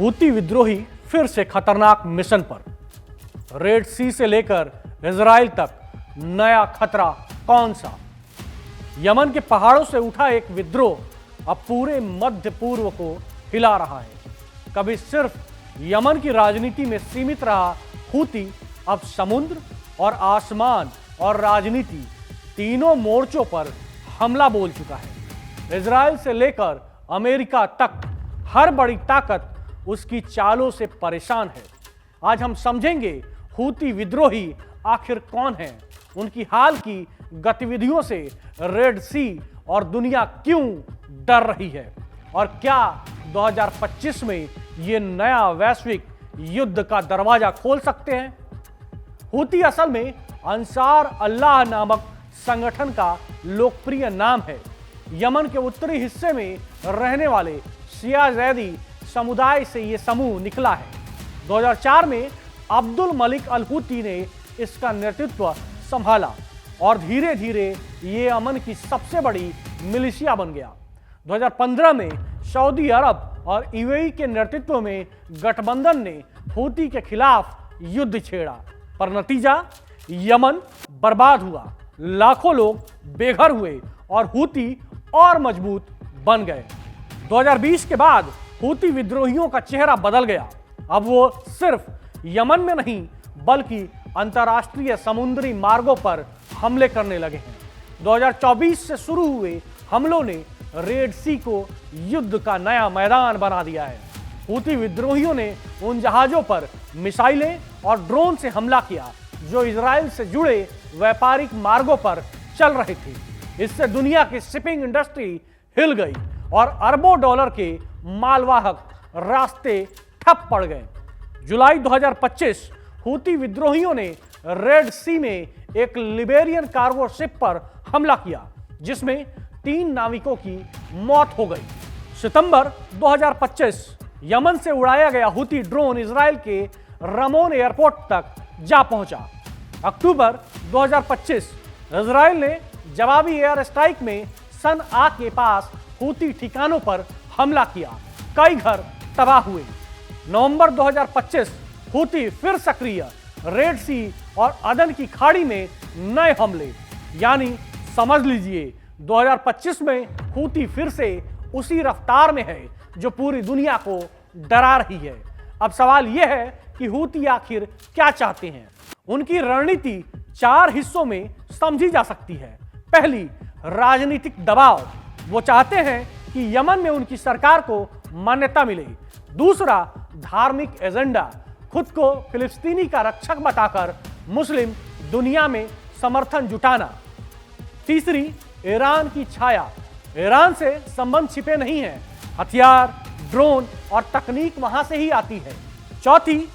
Houthi विद्रोही फिर से खतरनाक मिशन पर। रेड सी से लेकर इजराइल तक नया खतरा कौन सा? यमन के पहाड़ों से उठा एक विद्रोह अब पूरे मध्य पूर्व को हिला रहा है। कभी सिर्फ यमन की राजनीति में सीमित रहा हूती अब समुद्र और आसमान और राजनीति तीनों मोर्चों पर हमला बोल चुका है। इजराइल से लेकर अमेरिका तक हर बड़ी ताकत उसकी चालों से परेशान है। आज हम समझेंगे हूती विद्रोही आखिर कौन है, उनकी हाल की गतिविधियों से रेड सी और दुनिया क्यों डर रही है, और क्या 2025 में ये नया वैश्विक युद्ध का दरवाजा खोल सकते हैं। हूती असल में अंसार अल्लाह नामक संगठन का लोकप्रिय नाम है। यमन के उत्तरी हिस्से में रहने वाले शिया जैदी समुदाय से यह समूह निकला है। 2004 में अब्दुल मलिक अल हूती ने इसका नेतृत्व संभाला और धीरे धीरे ये यमन की सबसे बड़ी मिलिशिया बन गया। 2015 में सऊदी अरब और यूएई के नेतृत्व में गठबंधन ने हूती के खिलाफ युद्ध छेड़ा, पर नतीजा यमन बर्बाद हुआ, लाखों लोग बेघर हुए और हूती और मजबूत बन गए। 2020 के बाद हूती विद्रोहियों का चेहरा बदल गया। अब वो सिर्फ यमन में नहीं बल्कि अंतर्राष्ट्रीय समुद्री मार्गों पर हमले करने लगे हैं। 2024 से शुरू हुए हमलों ने रेड सी को युद्ध का नया मैदान बना दिया है। हूती विद्रोहियों ने उन जहाजों पर मिसाइलें और ड्रोन से हमला किया जो इजराइल से जुड़े व्यापारिक मार्गों पर चल रहे थे। इससे दुनिया की शिपिंग इंडस्ट्री हिल गई और अरबों डॉलर के मालवाहक रास्ते ठप पड़ गए। जुलाई 2025 हूती विद्रोहियों ने रेड सी में एक लिबेरियन कार्गो शिप पर हमला किया जिसमें 3 नाविकों की मौत हो गई। सितंबर 2025 यमन से उड़ाया गया हूती ड्रोन इजराइल के रमोन एयरपोर्ट तक जा पहुंचा। अक्टूबर 2025 इजराइल ने जवाबी एयर स्ट्राइक में सनआ के पास हूती ठिकानों पर हमला किया, कई घर तबाह हुए। नवंबर 2025 हूती फिर सक्रिय, रेड सी और अदन की खाड़ी में नए हमले, यानी समझ लीजिए 2025 में हूती फिर से उसी रफ्तार में है जो पूरी दुनिया को डरा रही है। अब सवाल यह है कि हूती आखिर क्या चाहते हैं। उनकी रणनीति 4 हिस्सों में समझी जा सकती है। पहली, राजनीतिक दबाव। वो चाहते हैं कि यमन में उनकी सरकार को मान्यता मिले। दूसरा, धार्मिक एजेंडा। खुद को फिलिस्तीनी का रक्षक बताकर मुस्लिम दुनिया में समर्थन जुटाना। तीसरी, ईरान की छाया। ईरान से संबंध छिपे नहीं हैं, हथियार, ड्रोन और तकनीक वहां से ही आती है। चौथी,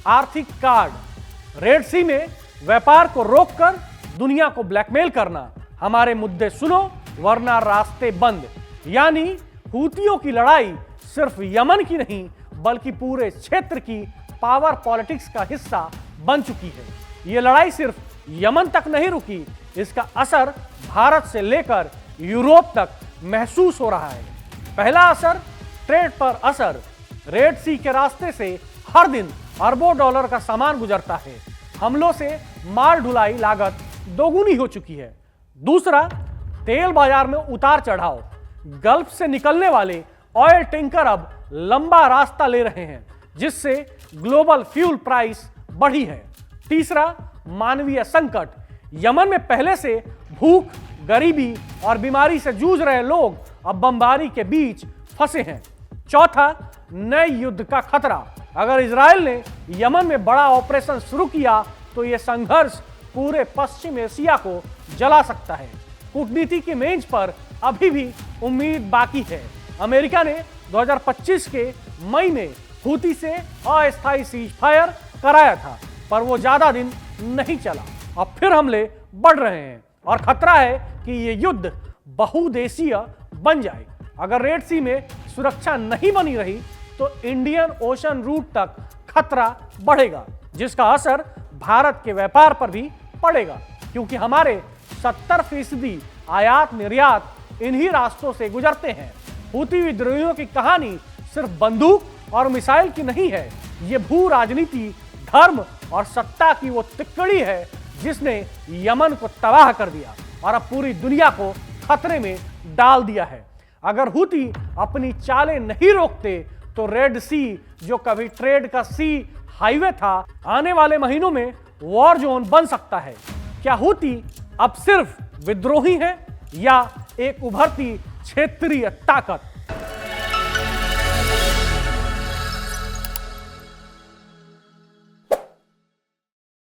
आर्थिक कार्ड। रेड सी में व्यापार को रोककर दुनिया को ब्लैकमेल करना। हमारे मुद्दे सुनो वरना रास्ते बंद। यानी हूतियों की लड़ाई सिर्फ यमन की नहीं बल्कि पूरे क्षेत्र की पावर पॉलिटिक्स का हिस्सा बन चुकी है। यह लड़ाई सिर्फ यमन तक नहीं रुकी, इसका असर भारत से लेकर यूरोप तक महसूस हो रहा है। पहला असर, ट्रेड पर असर। रेड सी के रास्ते से हर दिन अरबों डॉलर का सामान गुजरता है। हमलों से माल ढुलाई लागत दोगुनी हो चुकी है। दूसरा, तेल बाजार में उतार चढ़ाव। गल्फ से निकलने वाले ऑयल टैंकर अब लंबा रास्ता ले रहे हैं जिससे ग्लोबल फ्यूल प्राइस बढ़ी है। तीसरा, मानवीय संकट। यमन में पहले से भूख, गरीबी और बीमारी से जूझ रहे लोग अब बमबारी के बीच फंसे हैं। चौथा, नए युद्ध का खतरा। अगर इजराइल ने यमन में बड़ा ऑपरेशन शुरू किया तो यह संघर्ष पूरे पश्चिम एशिया को जला सकता है। कूटनीति की मेज पर अभी भी उम्मीद बाकी है। अमेरिका ने 2025 के मई में हूती से अस्थायी सीज फायर कराया था, पर वो ज्यादा दिन नहीं चला। अब फिर हमले बढ़ रहे हैं और खतरा है कि ये युद्ध बहुदेशीय बन जाए। अगर रेड सी में सुरक्षा नहीं बनी रही तो इंडियन ओशन रूट तक खतरा बढ़ेगा जिसका असर भारत के व्यापार पर भी पड़ेगा, क्योंकि हमारे 70% आयात निर्यात इन्हीं रास्तों से गुजरते हैं। हूती विद्रोहियों की कहानी सिर्फ बंदूक और मिसाइल की नहीं है, ये भू राजनीति, धर्म और सत्ता की वो तिकड़ी है जिसने यमन को तबाह कर दिया और अब पूरी दुनिया को खतरे में डाल दिया है। अगर हुती अपनी चालें नहीं रोकते तो रेड सी, जो कभी ट्रेड का सी हाईवे था, आने वाले महीनों में वॉर जोन बन सकता है। क्या हुती अब सिर्फ विद्रोही है या एक उभरती क्षेत्रीय ताकत?